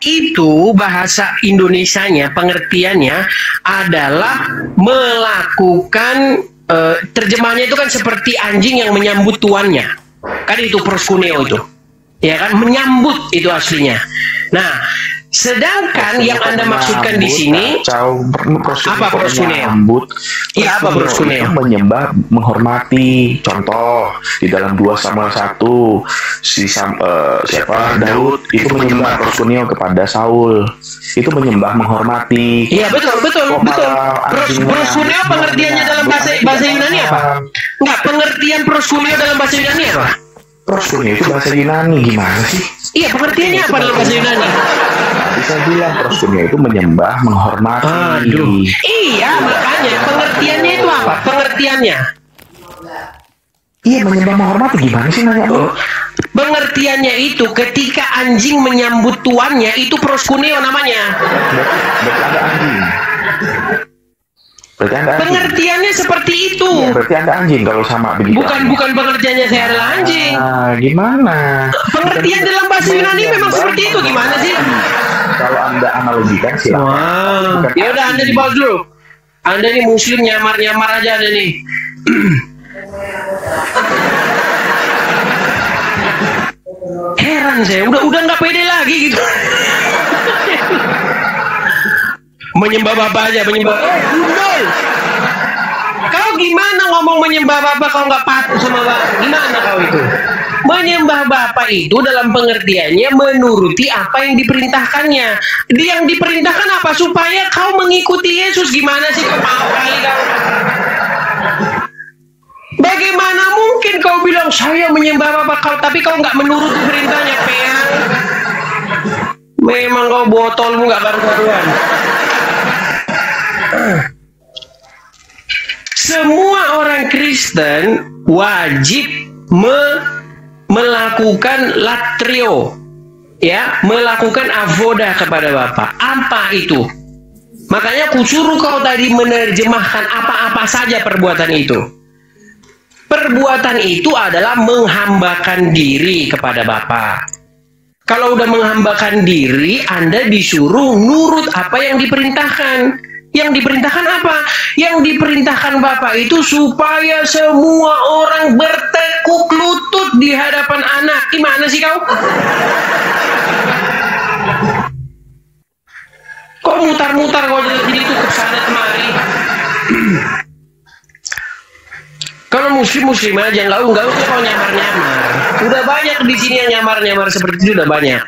itu bahasa Indonesianya, pengertiannya adalah melakukan, terjemahannya itu kan seperti anjing yang menyambut tuannya. Kan itu proskuneo itu. Ya kan, menyambut itu aslinya. Nah, sedangkan yang Anda maksudkan di sini apa proskuneo? Iya, apa proskuneo? Menyembah, menghormati. Contoh di dalam 2 Samuel 1 siapa Daud itu menyembah proskuneo kepada Saul. Itu menyembah, menghormati. Iya, betul. Proskuneo pengertiannya dalam bahasa Yunani apa? Enggak, pengertian proskuneo dalam bahasa Yunani apa? Proskuneo itu bahasa Yunani, gimana sih? Iya, pengertiannya apa dalam bahasa Yunani? Bisa bilang proskuneo itu menyembah, menghormati. Aduh. Iya, makanya pengertiannya itu apa? Pengertiannya. Iya, menyembah, menghormati, gimana sih nanya? Pengertiannya itu ketika anjing menyambut tuannya, itu proskuneo namanya. Berarti ada anjing. Pengertiannya seperti itu. Ya, berarti Anda anjing kalau sama begitu. Bukan pengertiannya saya adalah anjing. Gimana? Pengertian dalam bahasa Yunani memang seperti itu. Gimana sih? Kalau Anda analogikan silakan. Ya udah, Anda di bawah dulu. Anda nih muslim, nyamar aja Anda nih. Heran saya, udah nggak pede lagi gitu. Menyembah Bapak aja, menyembah. Gundul. Kau gimana ngomong menyembah Bapak kalau nggak patuh sama Bapak? Gimana kau itu? Menyembah Bapak itu dalam pengertiannya menuruti apa yang diperintahkannya. Yang diperintahkan apa? Supaya kau mengikuti Yesus. Gimana sih kau mau kali kau? Bagaimana mungkin kau bilang saya menyembah Bapak kau, tapi kau nggak menuruti perintahnya, peang? Memang kau botolmu nggak karu-karuan. Semua orang Kristen wajib melakukan latrio, ya, melakukan avoda kepada Bapa. Apa itu? Makanya kusuruh kau tadi menerjemahkan apa-apa saja perbuatan itu. Perbuatan itu adalah menghambakan diri kepada Bapa. Kalau udah menghambakan diri, Anda disuruh nurut apa yang diperintahkan. Yang diperintahkan apa? Yang diperintahkan Bapak itu supaya semua orang bertekuk lutut di hadapan anak. Gimana sih kau? Kok mutar-mutar kau jadi itu ke sana kemari? Kalau muslim aja, nggak usah kau nyamar-nyamar. Udah banyak di sini yang nyamar-nyamar seperti itu, udah banyak.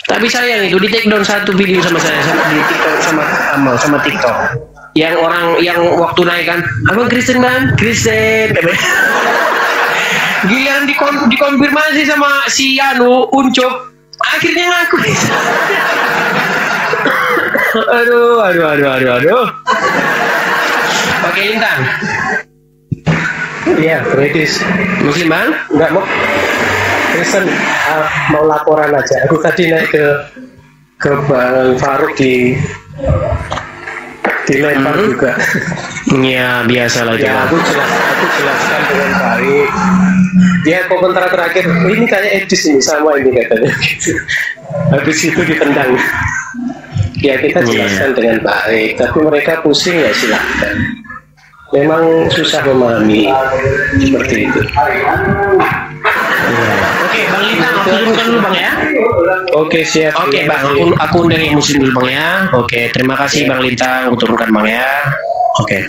Tapi sayang itu di take down satu video sama saya, sama di TikTok, sama TikTok. Yang orang yang waktu naik kan, abang Kristen bang, Kristen. Giliran dikonfirmasi sama si Uncuk, akhirnya ngaku. Aduh. Pakai lintang. Iya, British. Muslim bang? Enggak mau. Kristen, mau laporan aja. Aku tadi naik ke Bang Faruk dilempar juga. Ya biasa lah. Ya, aku jelaskan dengan baik. Dia komentar terakhir, ini kayak edis ini sama ini katanya. Habis itu ditendang. Ya kita jelaskan dengan baik, tapi mereka pusing ya silahkan. Memang susah memahami seperti itu. Oke, Bang Lintang, aku turunkan dulu Bang ya. Oke, siap. Oke Bang, aku dari muslim dulu Bang ya. Oke, terima kasih Bang Lintang, aku turunkan Bang ya. Oke.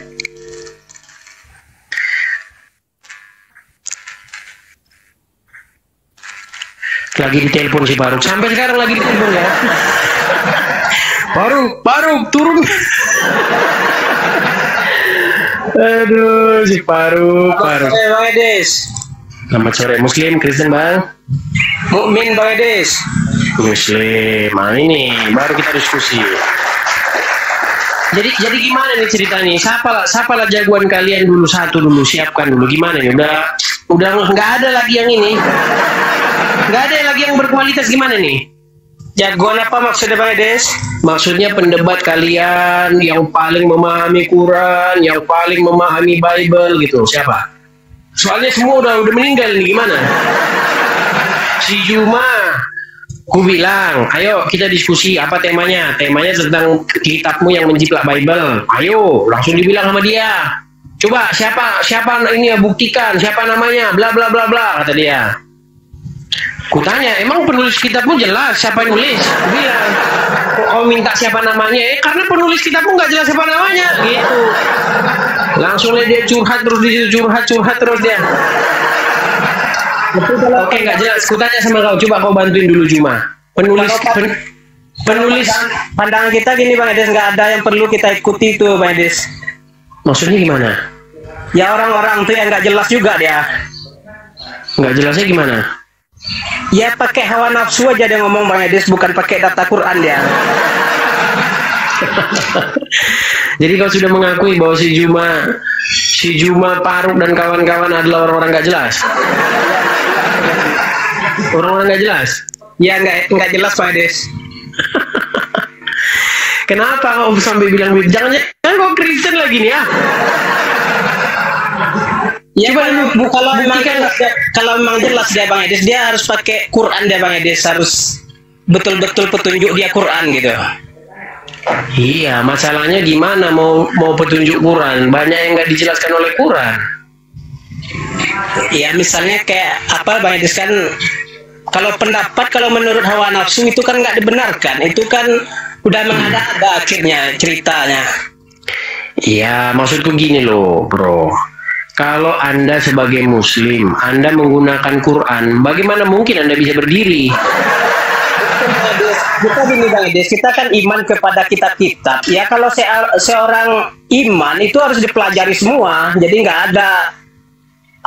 Lagi ditelepon si Faruk. Sampai sekarang lagi ditelepon ya. Faruk, turun. Aduh, si Faruk. Bang Edis. Selamat sore, Muslim, Kristen Bang. Mukmin Bang Edis. Muslim, mana ini? Baru kita diskusi. Jadi gimana nih ceritanya? Siapalah jagoan kalian dulu, satu dulu, siapkan dulu. Gimana nih? Udah nggak ada lagi yang ini. Nggak ada lagi yang berkualitas, gimana nih? Jagoan apa maksudnya Bang Edis? Maksudnya pendebat kalian yang paling memahami Quran, yang paling memahami Bible gitu. Siapa? Soalnya semua udah meninggal nih, gimana? Si Juma, ku bilang, ayo kita diskusi apa temanya. Temanya tentang kitabmu yang menjiplak Bible. Ayo, langsung dibilang sama dia. Coba siapa ini ya, buktikan siapa namanya, bla bla bla bla, kata dia. Kutanya, emang penulis kitabmu jelas siapa yang nulis? Bilang, kok kau minta siapa namanya? Karena penulis kitabmu nggak jelas siapa namanya, gitu. Langsung dia curhat terus di situ, curhat terus dia. Oke, nggak jelas. Kutanya sama kau, coba kau bantuin dulu Juma. Penulis pandangan kita gini Bang Edes, nggak ada yang perlu kita ikuti itu Bang Edes. Maksudnya gimana? Ya orang-orang tuh yang nggak jelas juga dia. Nggak jelasnya gimana? Ya pakai hawa nafsu aja dia ngomong Bang Edis, bukan pakai data Quran dia. Jadi kau sudah mengakui bahwa si Juma Faruk dan kawan-kawan adalah orang-orang nggak jelas. Orang-orang nggak jelas. Ya nggak jelas Bang Edis. Kenapa kau sampai bilang jangan kau Kristen lagi nih ya? Ya kalau memang jelas dia Bang Edis, dia harus pakai Quran dia Bang Edis, harus betul-betul petunjuk dia Quran gitu. Iya, masalahnya gimana mau petunjuk Quran, banyak yang nggak dijelaskan oleh Quran. Iya, misalnya kayak apa Bang Edis kan, kalau pendapat kalau menurut hawa nafsu itu kan nggak dibenarkan, itu kan udah mengada-ada akhirnya ceritanya. Iya, maksudku gini loh bro. Kalau Anda sebagai Muslim, Anda menggunakan Quran, bagaimana mungkin Anda bisa berdiri? Kita gini Bang Edis, kita kan iman kepada kitab-kitab. Ya kalau seorang iman itu harus dipelajari semua, jadi nggak ada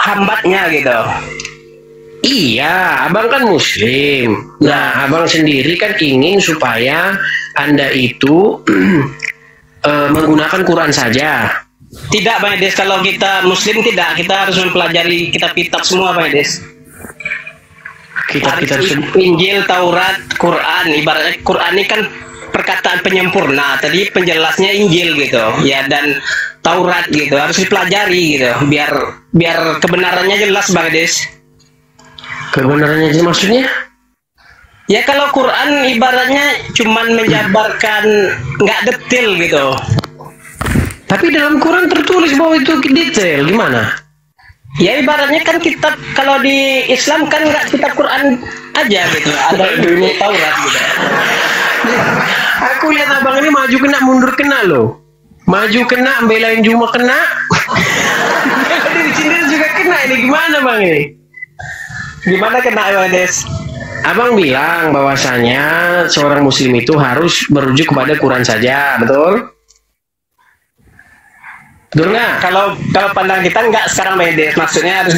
hambatnya gitu. Iya, abang kan Muslim. Nah, abang sendiri kan ingin supaya Anda itu menggunakan Quran saja. Tidak Bang Edis, kalau kita Muslim tidak, kita harus mempelajari kitab-kitab semua Bang Edis. Kitab-kitab Injil, Taurat, Quran. Ibaratnya Quran ini kan perkataan penyempurna. Tadi penjelasnya Injil gitu, ya, dan Taurat gitu harus dipelajari gitu, biar kebenarannya jelas Bang Edis. Kebenarannya jelas maksudnya? Ya kalau Quran ibaratnya cuman menjabarkan nggak detail gitu. Tapi dalam Quran tertulis bahwa itu detail, gimana? Ya ibaratnya kan kitab, kalau di Islam kan nggak kitab Quran aja gitu, ada ilmu Taurat gitu. Aku lihat abang ini maju kena mundur kena loh. Maju kena, belain Juma kena. Di sini juga kena, ini gimana bang ini? Gimana kena Bang Des? Abang bilang bahwasanya seorang Muslim itu harus merujuk kepada Quran saja, betul? Betul nggak? Kalau pandang kita nggak sekarang Bang Edes, maksudnya harus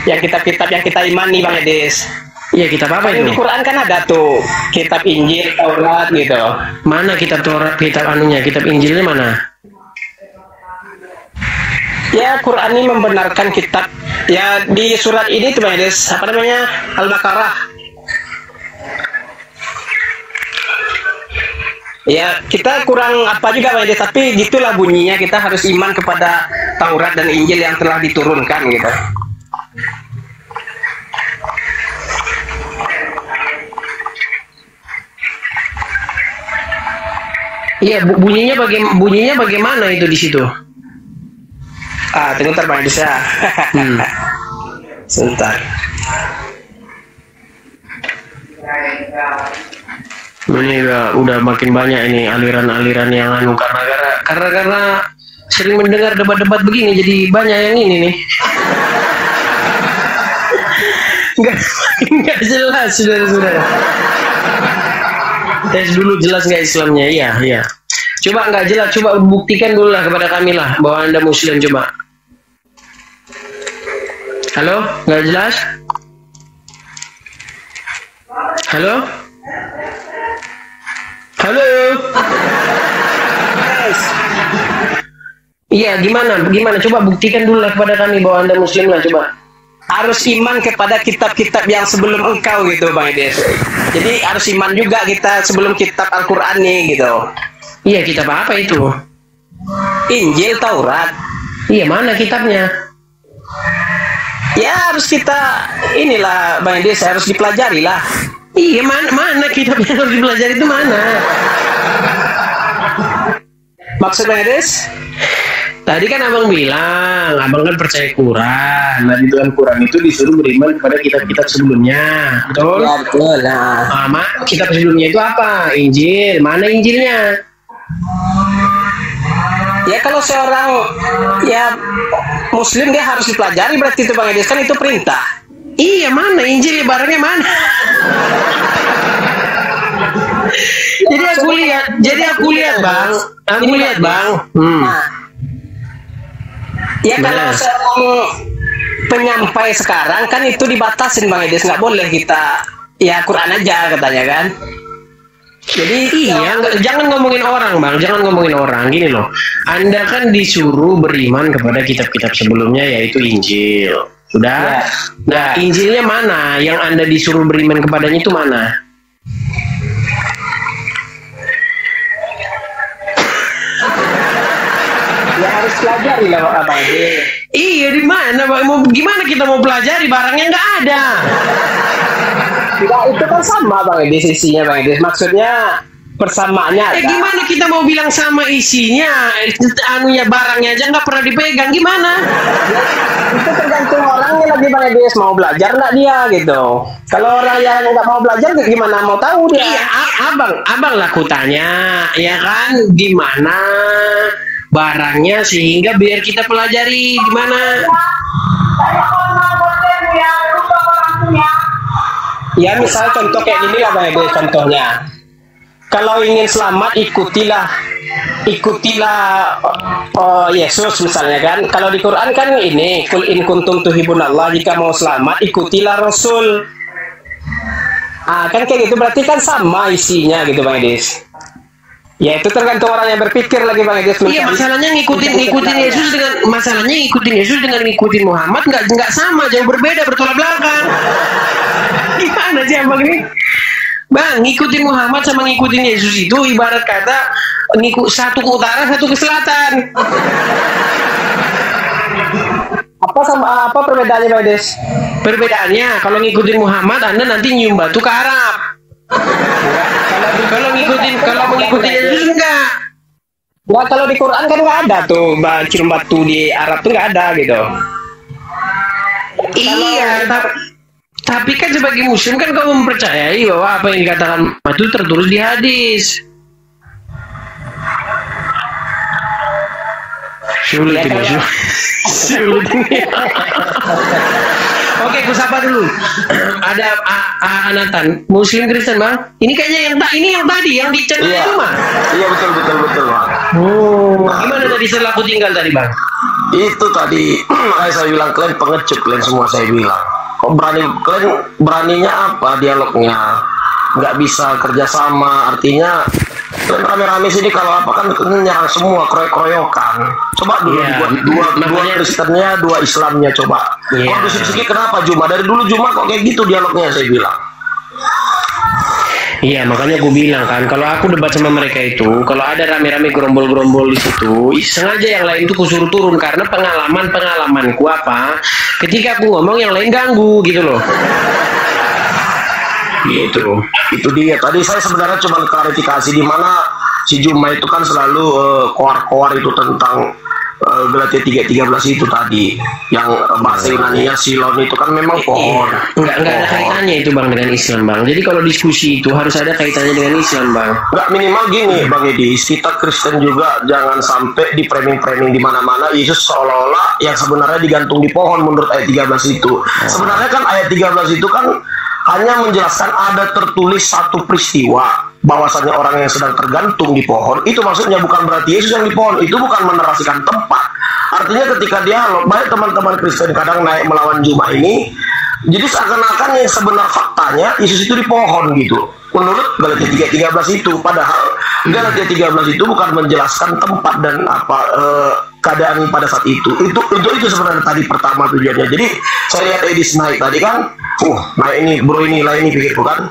yang kitab-kitab yang kita imani Bang Edes. Iya, kitab apa itu? Di Quran kan ada tuh kitab Injil, Taurat gitu. Mana kitab Taurat, kitab anunya, kitab Injilnya mana? Ya Quran ini membenarkan kitab. Ya di surat ini tuh Bang Edes, apa namanya, Al-Baqarah. Ya kita kurang apa juga Bang Edes, tapi gitulah bunyinya, kita harus iman kepada Taurat dan Injil yang telah diturunkan gitu. Iya, bunyinya bagaimana itu di situ? Tunggu ntar Bang Edes ya. Sebentar. Ini udah makin banyak ini aliran-aliran yang anu, karena sering mendengar debat-debat begini jadi banyak yang ini nih. Nggak jelas saudara-saudara. Tes dulu jelas nggak Islamnya? Iya. Coba nggak jelas, coba buktikan dulu lah kepada kami lah bahwa Anda Muslim, coba. Halo, nggak jelas? Halo? Halo. Iya, gimana? Coba buktikan dulu lah kepada kami bahwa Anda Muslim lah, coba. Harus iman kepada kitab-kitab yang sebelum engkau gitu Bang Edes. Jadi harus iman juga kita sebelum kitab Al-Quran nih gitu. Iya, kitab apa itu? Injil, Taurat. Iya, mana kitabnya? Ya harus kita inilah Bang Des, harus dipelajari lah. Iya, mana kitab yang harus dipelajari itu mana? Maksud Bang Des? Tadi kan abang bilang, abang kan percaya Quran. Nah di dalam Quran itu disuruh beriman kepada kitab-kitab sebelumnya, betul? Ya betul. Nah, Kitab sebelumnya itu apa? Injil. Mana Injilnya? ya kalau seorang ya Muslim dia harus dipelajari berarti itu Bang Des, kan itu perintah. Iya, mana Injil, barangnya mana? Jadi aku lihat bang. Nah, ya kalau seorang penyampai sekarang kan itu dibatasin Bang Des, nggak boleh kita ya Quran aja katanya kan. Jadi iya, jangan ngomongin orang bang, jangan ngomongin orang. Gini loh, Anda kan disuruh beriman kepada kitab-kitab sebelumnya yaitu Injil. Sudah? Ya. Nah, Injilnya mana? Yang Anda disuruh beriman kepadanya itu mana? ya harus pelajari lah Bang Des. Iya, di mana bang? Gimana kita mau pelajari, barangnya nggak ada. Tidak, itu kan sama Bang Des isinya Bang Des. Maksudnya persamaannya ada. Gimana kita mau bilang sama isinya? Anunya, barangnya aja nggak pernah dipegang, gimana? Itu tergantung orangnya lagi Bang Des, mau belajar nggak dia gitu. Kalau orang yang nggak mau belajar gimana mau tahu dia? Iya, abang lah kutanya, ya kan? Gimana barangnya sehingga biar kita pelajari gimana? Ya misal contoh kayak gini lah Bang Des, contohnya. Kalau ingin selamat ikutilah Yesus misalnya kan. Kalau di Quran kan ini kul in kuntum tuhibunallah, jika mau selamat ikutilah Rasul. Kan kayak gitu berarti kan sama isinya gitu Bang Des. Ya itu tergantung orang yang berpikir lagi Bang Des. Iya, masalahnya ngikutin Yesus dengan ngikutin Muhammad nggak sama, jauh berbeda, bertolak belakang. Gimana sih abang ini? Bang, ngikutin Muhammad sama ngikutin Yesus itu ibarat kata satu ke utara, satu ke selatan. Apa perbedaannya Bang Des? Perbedaannya kalau ngikutin Muhammad Anda nanti nyium batu ke Arab. Kalau mengikuti Yesus enggak. Nah, kalau di Quran kan nggak ada tuh cium batu di Arab tuh nggak ada gitu. Iya, tapi kan sebagai muslim kan kamu mempercayai bahwa apa yang dikatakan itu tertulis di hadis. Sulit ini. Oke, aku sapa dulu. Ada Anatan, Muslim Kristen bang. Ini kayaknya yang tadi yang di channel itu mah. Iya betul bang. Oh, gimana tadi setelah aku tinggal tadi bang? Itu tadi makanya saya bilang kalian pengecut, kalian semua saya bilang. Kalian beraninya apa dialognya? Nggak bisa kerjasama, artinya kalian rame-rame sini kalau apa kan nyerang semua, kroyok-kroyokan. Coba dulu dibuat dua Kristennya, dua Islamnya coba. Kondusif sedikit kenapa Juma? Dari dulu Juma kok kayak gitu dialognya saya bilang. Iya, makanya gue bilang kan, kalau aku debat sama mereka itu, kalau ada rame-rame gerombol-gerombol di situ, sengaja yang lain itu kusuruh turun karena pengalamanku apa? Ketika aku ngomong yang lain ganggu gitu loh. Gitu. Itu dia. Tadi saya sebenarnya cuma klarifikasi di mana si Juma itu kan selalu koar-koar itu tentang Galatia 3:13 itu tadi yang bahasa Yunaninya silon itu kan memang pohon. Enggak ada kaitannya itu bang dengan Islam bang. Jadi kalau diskusi itu harus ada kaitannya dengan Islam bang. Enggak, minimal gini bang Edi, kita Kristen juga jangan sampai di framing di mana-mana Yesus seolah-olah yang sebenarnya digantung di pohon menurut ayat 13 itu. Sebenarnya kan ayat 13 itu kan hanya menjelaskan ada tertulis satu peristiwa bahwasanya orang yang sedang tergantung di pohon, itu maksudnya bukan berarti Yesus yang di pohon, itu bukan menerasikan tempat. Artinya ketika dialog, banyak teman-teman Kristen kadang naik melawan Juma ini, jadi seakan-akan yang sebenar faktanya Yesus itu di pohon gitu. Menurut Galatia 3:13 itu, padahal Galatia 13 itu bukan menjelaskan tempat dan apa keadaan pada saat itu. Itu sebenarnya tadi pertama tujuannya. Jadi saya lihat Edis naik tadi kan, naik ini bro ini lah ini pikirku kan.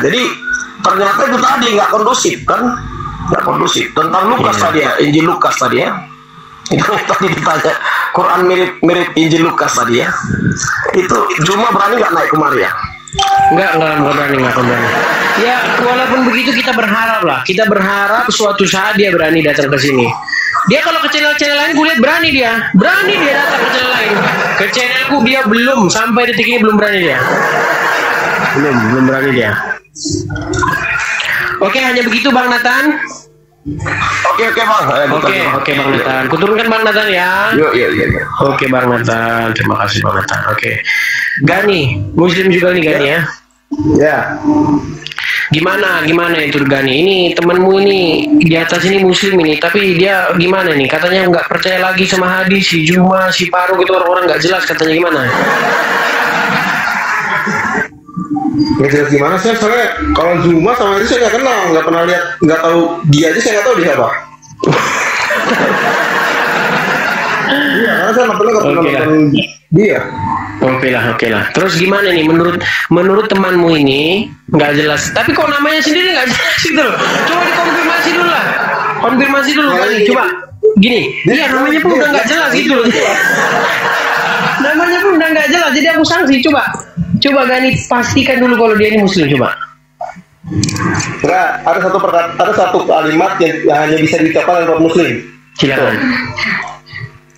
Jadi ternyata itu tadi nggak kondusif kan, nggak kondusif. Tentang Lukas tadi ya, Injil Lukas tadi ya. Itu tadi ditanya Quran mirip Injil Lukas tadi ya. Itu Juma berani nggak naik kemari ya? Enggak berani. Ya, walaupun begitu kita berharap lah. Kita berharap suatu saat dia berani datang ke sini. Dia kalau ke channel-channel lain gue lihat berani dia datang ke channel lain. Ke channelku dia belum, sampai detik ini belum berani dia. Belum berani dia. Oke, hanya begitu Bang Nathan. Oke Bang. Oke Bang Nathan. Kuturunkan Bang Nathan ya. Yuk. Oke Bang Nathan, terima kasih Bang Nathan. Oke. Gani, Muslim juga nih Gani ya. Ya. Gimana itu Gani? Ini temanmu ini di atas ini Muslim ini, tapi dia gimana nih? Katanya nggak percaya lagi sama hadis, si Juma, si Paru gitu, orang-orang nggak jelas katanya, gimana? Nggak jelas gimana sih? Soalnya kalau Zuma sama itu saya nggak kenal, nggak pernah lihat, nggak tahu dia aja, saya nggak tahu dia siapa. Iya, karena saya nggak pernah nonton dia. Oke lah. Terus gimana nih menurut temanmu ini nggak jelas? Tapi kok namanya sendiri nggak jelas gitu loh? Coba dikonfirmasi dulu lah. Konfirmasi dulu kali. Coba gini. Iya, namanya pun udah nggak jelas gitu loh. Namanya pun udah nggak jelas. Jadi aku sanksi. Coba Gani pastikan dulu kalau dia ini Muslim, coba. Enggak, ada satu kalimat yang hanya bisa diucapkan oleh orang Muslim. Silakan.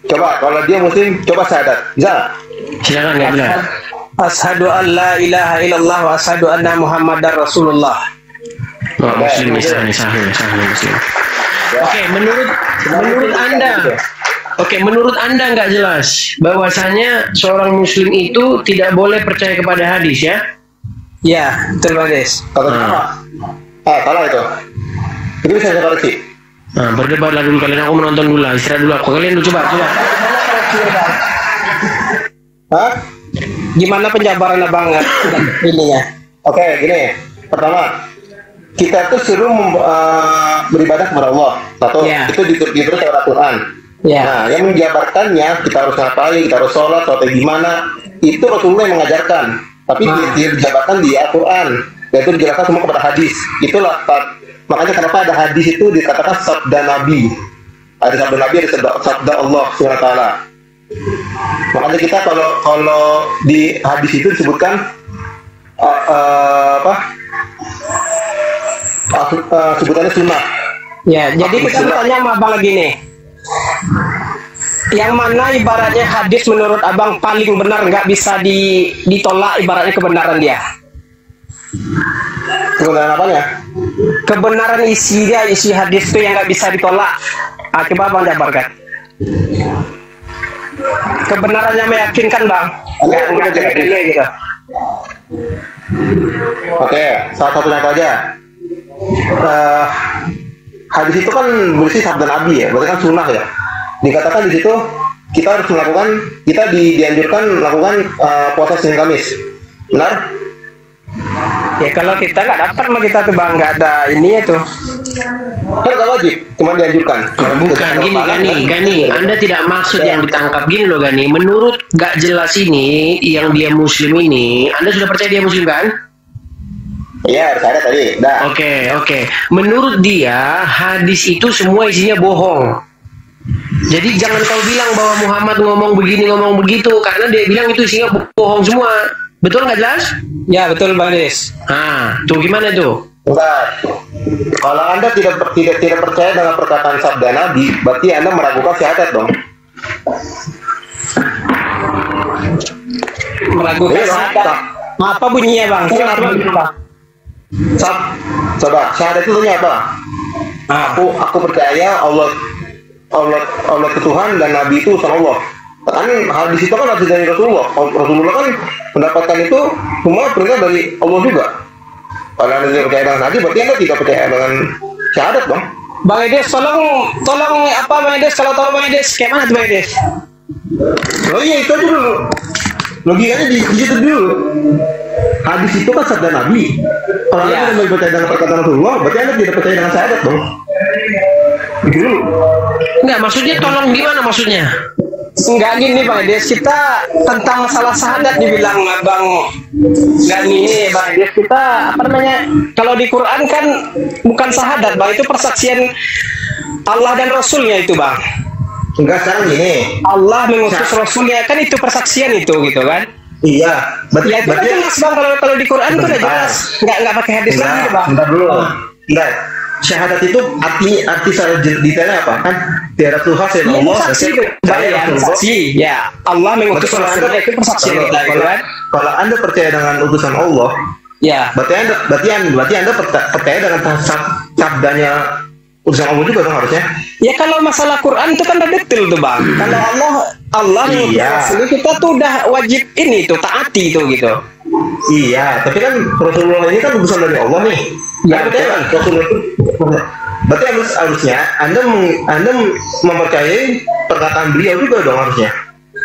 Coba kalau dia Muslim, coba syahadat. Bisa? Silakan nggak benar. Asyhadu an la ilaha illallah wa asyhadu anna Muhammadar Rasulullah. Oh, Muslim sahih Muslim. Oke, menurut Anda nggak jelas bahwasanya seorang Muslim itu tidak boleh percaya kepada hadis ya? Ya, betul Bang Des. Salah itu. Itu bisa saya koreksi. Nah, berdebatlah dulu kalian, aku menonton dulu lah, istirahat dulu aku. Kalian dulu coba. Hah? Gimana penjabaran Abang ininya? Oke, gini. Pertama, kita tuh suruh beribadah kepada Allah. Satu, itu ditulis oleh Al-Quran. Nah, yang menjabarkannya, kita harus ngapain, kita harus sholat gimana, itu Rasulullah yang mengajarkan. Tapi dia dijabarkan di Al-Quran, dan itu dijelaskan semua kepada hadis. Itulah makanya kenapa ada hadis itu dikatakan sabda Nabi. Ada sabda Nabi, ada sabda Allah SWT. Makanya kita kalau di hadis itu disebutkan sebutannya sunnah. Ya, jadi kita bertanya sama Abang lagi nih. Yang mana ibaratnya hadis menurut Abang paling benar, nggak bisa ditolak ibaratnya kebenaran dia? Kebenaran apanya? Kebenaran isi hadis itu yang nggak bisa ditolak. Coba Abang jabarkan. Kebenarannya meyakinkan Bang. Nggak gitu. Oke, salah satu contoh aja. Hadis itu kan berisi sabda Nabi ya, berarti kan sunnah ya. Dikatakan di situ kita harus dianjurkan melakukan puasa Senin Kamis. Benar? Ya kalau kita nggak dapat mah kita tuh Bang, nggak ada ini ya tuh. Kan nggak wajib, cuma dianjurkan. Bukan Gani, Anda tidak maksud yang ditangkap gini loh Gani. Menurut nggak jelas ini, yang dia Muslim ini, Anda sudah percaya dia Muslim kan? Iya, harus ada tadi. Oke. Menurut dia, hadis itu semua isinya bohong. Jadi jangan kau bilang bahwa Muhammad ngomong begini, ngomong begitu, karena dia bilang itu isinya bohong semua. Betul nggak jelas? Ya betul Bang Des. Tuh gimana tuh? Enggak. Kalau Anda tidak percaya dengan perkataan sabda Nabi, berarti Anda meragukan syahadat dong. Meragukan syahadat. Apa bunyinya Bang? Coba syahadat itu apa? Aku percaya Allah Tuhan dan Nabi itu utusan Allah. Kan hadis itu kan hadis dari Rasulullah. Rasulullah kan mendapatkan itu semua perintah dari Allah juga. Kalau Anda tidak percaya dengan Nabi, berarti Anda tidak percaya dengan syahadat, Bang. Bang Edes, tolong apa Bang Edes? Kalau tahu Bang Edes, kayak mana tuh Bang Edes? Oh iya, itu aja dulu. Logikanya di situ dulu. Hadis itu kan sabda Nabi. Kalau Anda tidak percaya dengan perkataan Rasulullah, berarti Anda tidak percaya dengan syahadat, dong. Itu dulu. Enggak, maksudnya tolong gimana maksudnya? Enggak gini Bang Edes, kita tentang masalah syahadat dibilang Bang enggak ini Bang Edes, kita apa namanya, kalau di Quran kan bukan syahadat Bang, itu persaksian Allah dan Rasulnya itu Bang. Enggak, sekarang gini. Allah mengutus Rasulnya, kan itu persaksian itu gitu kan? Iya, berarti jelas bang, kalau di Quran itu udah jelas, nggak pakai hadis lagi bang. Bentar dulu, enggak. Syahadat itu arti secara detailnya apa kan? Tiada Tuhan selain Allah. Saksi, ya. Allah mengutus Rasulnya, itu persaksian kita gitu kan? Kalau Anda percaya dengan utusan Allah, ya, berarti anda percaya dengan sabdanya utusan Allah juga dong harusnya. Ya kalau masalah Quran itu kan udah detail tuh bang. Kalau Allah mengutus kita tuh udah wajib ini tuh taati itu gitu. Iya, tapi kan Rasulullah ini kan utusan dari Allah nih. Ya betul kan. Rasulullah itu berarti harusnya Anda mempercayai perkataan beliau juga dong harusnya.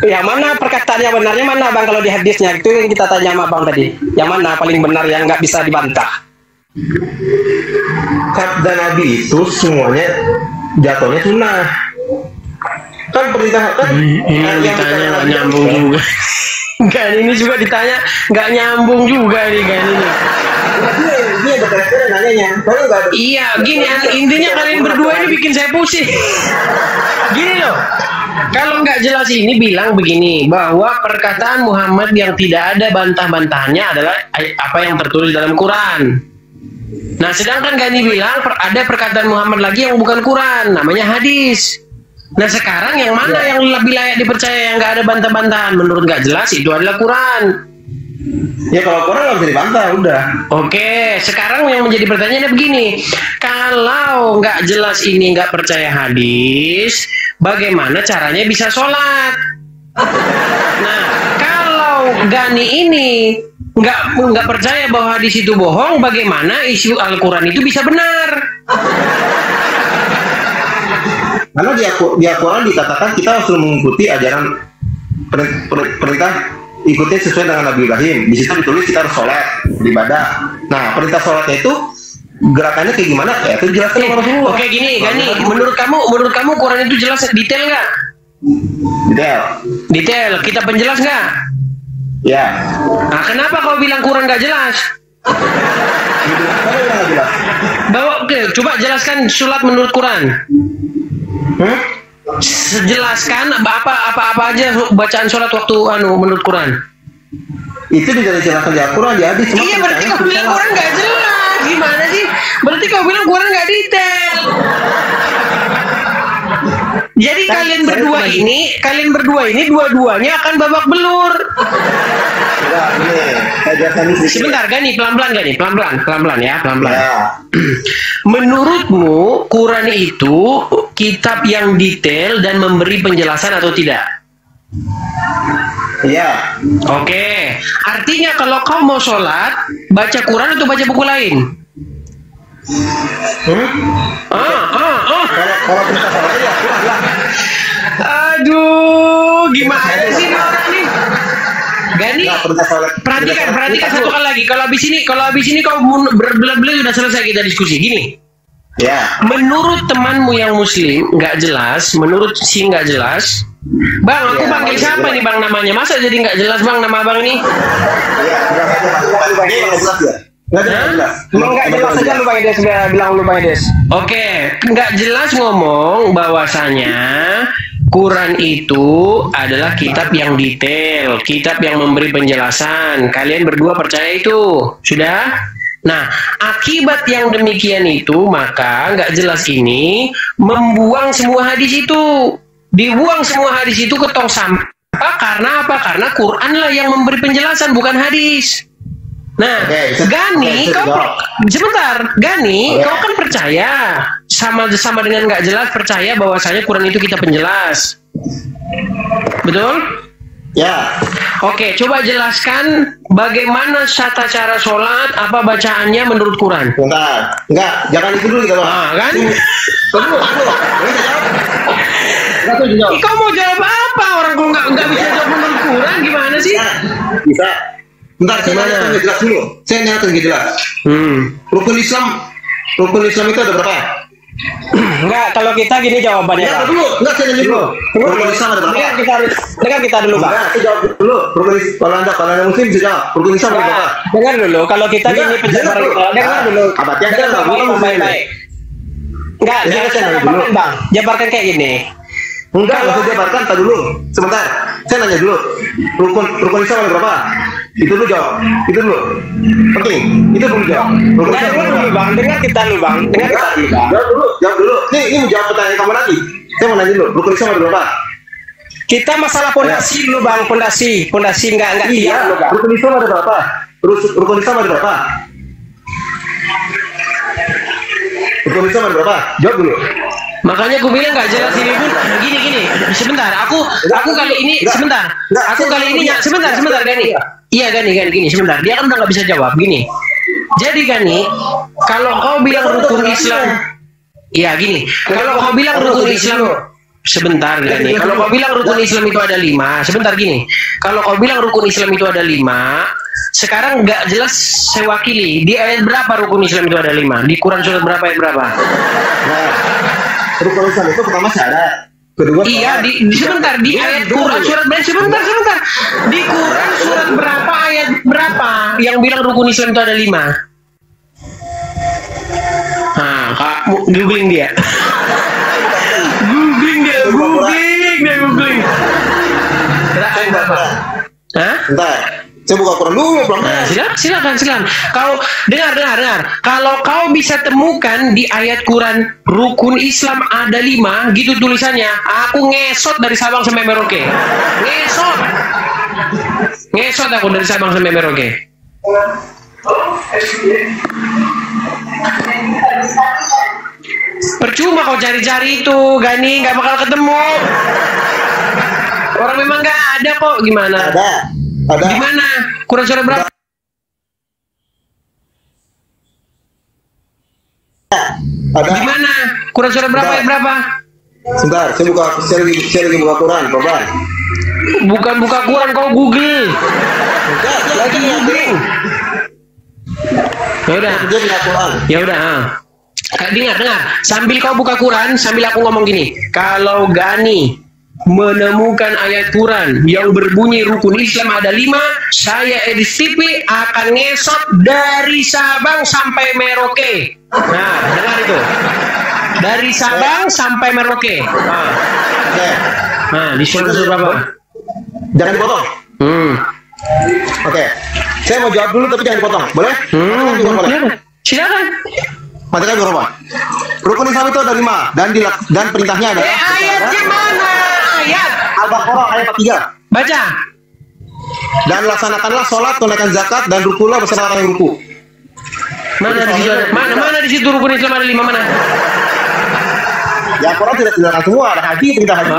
Yang mana perkataan yang benarnya mana bang, kalau di hadisnya itu yang kita tanya sama bang tadi, yang mana paling benar yang nggak bisa dibantah? Sabda Nabi itu semuanya jatuhnya sunnah. Kan perintah kan ini ditanya nggak nyambung juga. Kan ini juga ditanya nggak nyambung juga nih kan ini. Dia berkaitan nanyanya. Iya, gini intinya kalian berdua ini bikin saya pusing. Gini loh. Kalau nggak jelas ini bilang begini, bahwa perkataan Muhammad yang tidak ada bantah-bantahnya adalah apa yang tertulis dalam Quran. Nah, sedangkan Gani bilang ada perkataan Muhammad lagi yang bukan Quran, namanya hadis. Nah, sekarang yang mana yang lebih layak dipercaya yang nggak ada bantah-bantahan? Menurut nggak jelas itu adalah Quran. Ya kalau Quran nggak bisa dibantah, udah. Oke, sekarang yang menjadi pertanyaannya begini, kalau nggak jelas ini nggak percaya hadis, bagaimana caranya bisa sholat? Nah, kalau Gani ini nggak percaya bahwa hadis itu bohong, bagaimana isu Al-Quran itu bisa benar? Karena di Al-Quran dikatakan kita harus mengikuti ajaran perintah, ikuti sesuai dengan Nabi Ibrahim. Di situ ditulis kita harus sholat, beribadah. Nah, perintah sholatnya itu gerakannya kayak gimana? Ya itu jelaskan sama Rasulullah. Oke, gini, Gani, menurut kamu Quran itu jelas detail nggak? Detail. Kita penjelas nggak? Ya. Nah, kenapa kau bilang Quran nggak jelas? Coba jelaskan sholat menurut Quran. Jelaskan apa aja bacaan sholat waktu menurut Quran. Itu tidak dijelaskan di Al-Quran, di hadis. Iya, berarti kau bilang Quran nggak jelas. Gimana sih? Berarti kau bilang Quran nggak detail. Jadi kalian berdua ini dua-duanya akan babak belur. Sebentar, Gani, pelan-pelan ya. Menurutmu Quran itu kitab yang detail dan memberi penjelasan atau tidak? Iya. Oke. Artinya kalau kau mau sholat, baca Quran atau baca buku lain? Kalau kita sholat ya Quran lah. Aduh, gimana sih orang ini? Gani, perhatikan satu kali lagi. Kalau habis ini kau berbelit-belit sudah selesai kita diskusi. Gini. Ya. Menurut temanmu yang Muslim nggak jelas, menurut si nggak jelas. Bang, aku panggil siapa nih bang namanya? Masa jadi nggak jelas bang nama abang ini? Nggak jelas saja lu Bang Edes, bilang lu Bang Edes. Oke, nggak jelas ngomong bahwasanya Quran itu adalah kitab yang detail, kitab yang memberi penjelasan. Kalian berdua percaya itu? Sudah? Nah, akibat yang demikian itu, maka nggak jelas ini membuang semua hadis itu. Dibuang semua hadis itu ke tong sampah. Karena apa? Karena Quran lah yang memberi penjelasan, bukan hadis. Nah, Gani, kau kan percaya sama dengan nggak jelas percaya bahwasanya Quran itu kitab penjelas, betul? Ya. Oke, coba jelaskan bagaimana tata cara sholat, apa bacaannya menurut Quran? Enggak, jangan itu dulu kita bahas. Kan? Tunggu. Kau mau jawab apa? Orang kau nggak bisa jawab menurut Quran, gimana sih? Bisa. Bentar, saya jelas dulu. Saya nyatakan jelas. Rukun Islam itu ada berapa? Enggak, kalau kita gini jawabannya. Enggak, saya nanya dulu. Rukun Islam ada berapa? Dengar kita dulu, Pak. Saya jawab dulu. Kalau anda Muslim bisa jawab. Rukun Islam ada berapa? Dengar dulu. Kalau kita gini penjelasan dengar dulu. Dengar baik-baik. Enggak, jabarkan Bang. Jabarkan kayak gini. Enggak usah dijabarkan, tak dulu. Sebentar, saya nanya dulu. Rukun Islam ada berapa? Itu dulu jawab. Itu dulu. Penting. Itu dulu jawab. Rukun Islam ada berapa? Bang, dengar kita dulu Bang. Dengar kita dulu Bang. Jawab dulu. Ini menjawab pertanyaan kamu lagi. Saya mau nanya dulu. Rukun Islam ada berapa? Kita masalah pondasi dulu Bang, pondasi enggak iya. Dulu, Bang. Rukun Islam ada berapa? Rukun Islam ada berapa? Rukun Islam ada berapa? Jawab dulu. Makanya aku bilang nggak jelas ini pun gini. Sebentar, aku kali ini sebentar. Aku kali ini sebentar Gani. Iya Gani sebentar. Dia kan udah nggak bisa jawab gini. Jadi Gani, kalau kau bilang rukun Islam, iya gini. Kalau kau bilang rukun Islam, sebentar Gani. Kalau kau bilang rukun Islam itu ada 5, sebentar gini. Kalau kau bilang rukun Islam itu ada 5, sekarang nggak jelas saya wakili. Di ayat berapa rukun Islam itu ada 5? Di Quran surat berapa ayat berapa? Nah, rukun Islam itu pertama syarat. Kedua iya sebentar di ayat Quran surat berapa? Sebentar. Di Quran surat berapa ayat berapa yang bilang rukun Islam itu ada 5? Nah, Kak, googling dia. Googling. Hah? Bentar. Saya buka Quran dulu, Bang. Nah, silakan. Kau dengar. Kalau kau bisa temukan di ayat Quran rukun Islam ada 5, gitu tulisannya. Aku ngesot dari Sabang sampai Merauke. Ngesot aku dari Sabang sampai Merauke. Percuma kau cari-cari itu, Gani, nggak bakal ketemu. Orang memang nggak ada kok, gimana? Ada. Di mana? Quran surat berapa? Ada. Di mana? Quran surat berapa ayat berapa? Sebentar, saya lagi buka Quran, Bapak. Bukan buka Quran, kau Google. Lagi googling. Ya udah. Dengar. Sambil kau buka Quran, sambil aku ngomong gini. Kalau Gani menemukan ayat Quran yang berbunyi rukun Islam ada 5, saya Edis TV akan ngesot dari Sabang sampai Merauke. Nah, dengar itu. Dari Sabang sampai Merauke. Nah, di surat berapa? Jangan dipotong. Oke. Saya mau jawab dulu tapi jangan dipotong. Boleh? Silakan. Matikan berapa? Rukun Islam itu ada 5 dan perintahnya adalah ayatnya mana? Ayat Al-Baqarah ayat 3. Baca. Dan laksanakanlah sholat, tunaikan zakat, dan rukulah bersama orang yang ruku. Mana di situ rukun Islam ada 5 mana? Ya Quran tidak dilarang semua, ada haji, perintah haji.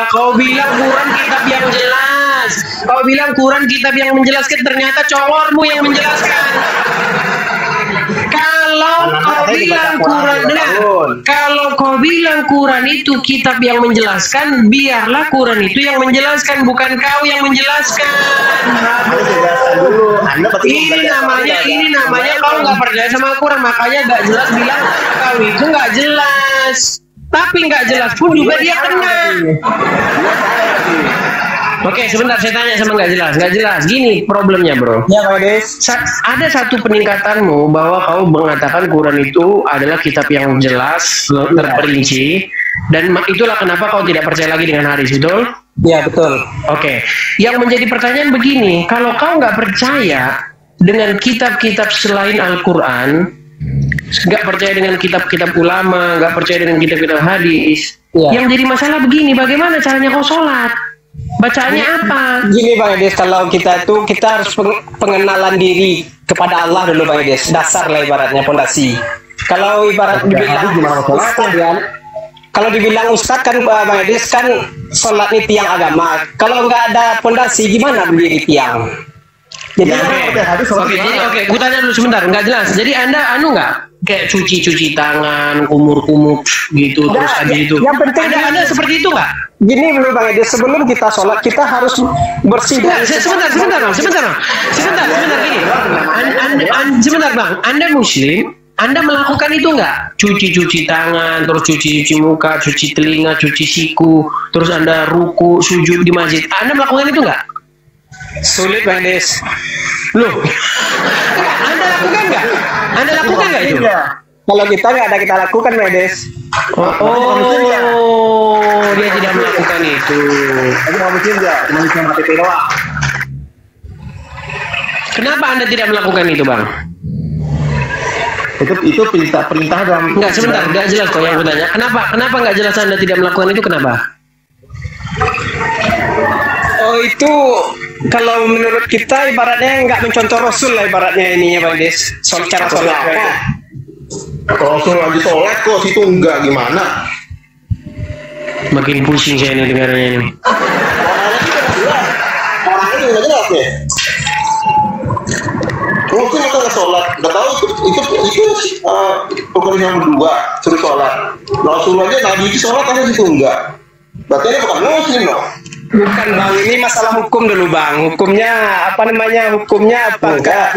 Kau bilang Quran kitab yang jelas. Kau bilang Quran kitab yang menjelaskan, ternyata cowokmu yang menjelaskan. Kalau kau bilang Quran itu kitab yang menjelaskan, biarlah Quran itu yang menjelaskan, bukan kau yang menjelaskan. Ini namanya kau nggak percaya sama Quran, makanya nggak jelas bilang kau itu nggak jelas. Tapi nggak jelas pun juga dia kena. Oke, sebentar saya tanya sama nggak jelas. Gini problemnya bro. Ya Pak Des. Ada satu peningkatanmu bahwa kau mengatakan Quran itu adalah kitab yang jelas, terperinci, dan itulah kenapa kau tidak percaya lagi dengan hadis, betul? Ya betul. Oke. Yang menjadi pertanyaan begini, kalau kau nggak percaya dengan kitab-kitab selain Al-Quran, nggak percaya dengan kitab-kitab ulama, nggak percaya dengan kitab-kitab hadis, yang jadi masalah begini, bagaimana caranya kau sholat? Bacaannya apa? Gini Bang Edes, kalau kita harus pengenalan diri kepada Allah dulu Bang Edes. Dasar lah ibaratnya, pondasi. Kalau ibarat dibilang kalau dibilang Ustadz kan Bang Edes kan sholat ini tiang agama. Kalau nggak ada pondasi gimana berdiri tiang? Jadi oke, gue tanya dulu sebentar, nggak jelas. Jadi Anda nggak kayak cuci tangan, kumur-kumur gitu, terus habis itu. Yang penting ada seperti itu nggak? Gini dulu Bang Edi, sebelum kita sholat kita harus bersih. Sebentar gini. Sebentar Bang, Anda Muslim, Anda melakukan itu nggak? Cuci tangan, terus cuci muka, cuci telinga, cuci siku, terus Anda ruku, sujud di masjid. Anda melakukan itu nggak? Sulit Bang Des. Loh, Anda lakukan nggak itu? Kalau kita nggak ada kita lakukan, Medes. Dia tidak melakukan itu. Aku mau bikin dia, cuma mati doang. Kenapa Anda tidak melakukan itu, Bang? Itu perintah dalam. Enggak, sebentar, enggak jelas kok yang aku tanya. Kenapa enggak jelas Anda tidak melakukan itu, kenapa? Oh, itu kalau menurut kita ibaratnya nggak mencontoh Rasul lah ibaratnya ini ya, Bang Des. Soal cara sholat apa? Kalau Rasul lagi sholat kok situ enggak gimana? Makin pusing saya ini dengarnya ini. Orangnya juga jelas ya. Mungkin kita nggak sholat, nggak tahu itu pokoknya yang kedua suruh sholat. Rasul aja Nabi itu sholat aja situ enggak. Berarti ini bukan muslim loh. Bukan, Bang, ini masalah hukum dulu, Bang. Hukumnya apa namanya? Hukumnya apakah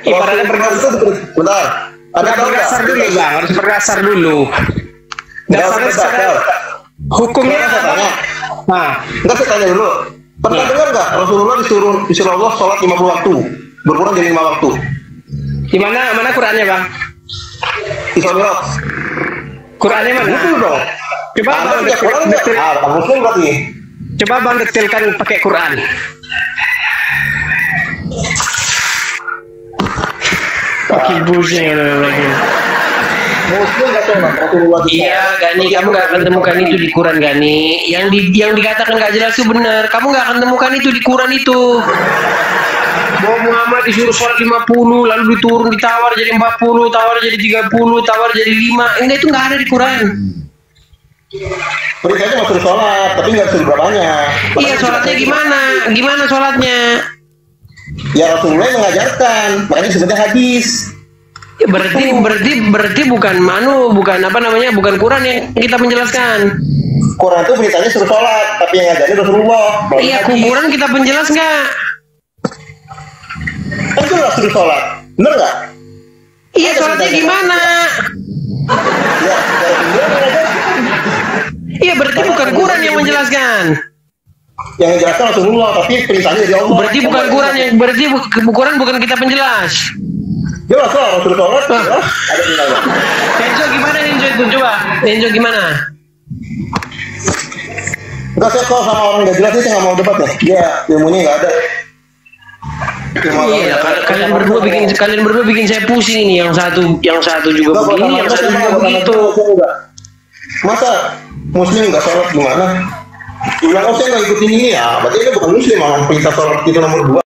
ibaratnya benar. Ada berdasar dulu, Bang. Harus berdasar dulu. Dasarnya hukumnya apa? Nah, enggak saya tanya dulu. Pernah dengar nggak Rasulullah disuruh Allah sholat 50 waktu, berkurang jadi 5 waktu? Di mana Qurannya, Bang? Isra Mi'raj. Qurannya mana? Betul dong. Coba Bang detail. Muslim berarti. Coba Bang detailkan pakai Quran. Pakai pusing lagi. Muslim nggak tahu Rasulullah. Iya, Gani, kamu nggak akan temukan itu di Quran, Gani. Yang dikatakan nggak jelas itu benar. Kamu nggak akan temukan itu di Quran itu. Bahwa Muhammad disuruh sholat 50, lalu diturun, ditawar jadi 40, tawar jadi 30, tawar jadi 5. Enggak, itu nggak ada di Quran. Perintahnya mau suruh sholat, tapi nggak suruh berapanya. Iya, sholatnya gimana? Gimana sholatnya? Ya Rasulullah yang mengajarkan, makanya disebutnya hadis. Ya, berarti bukan bukan Quran yang kita menjelaskan. Quran itu beritanya suruh sholat, tapi yang ngajarin Rasulullah. Iya, kuburan kita penjelas nggak? Kan itu suruh sholat, bener nggak? Iya, sholatnya gimana? Ya, Iya, berarti bukan Quran yang menjelaskan. Yang menjelaskan Rasulullah, tapi perintahnya dari Allah. Berarti bukan Quran yang Quran bukan kita penjelas. Jelas lah, Rasulullah sholat, ada perintahnya. Enjo gimana Enjo itu? Coba, Enjo gimana? Enggak, saya kalau sama orang nggak jelas saya nggak mau debat ya. Dia ilmunya nggak ada. Iya, kalian berdua bikin saya pusing ini. Yang satu juga begini, yang satu juga begitu. Masa Muslim nggak sholat gimana? Bilang saya nggak ikutin ini ya, berarti ini bukan Muslim, orang perintah sholat itu nomor 2.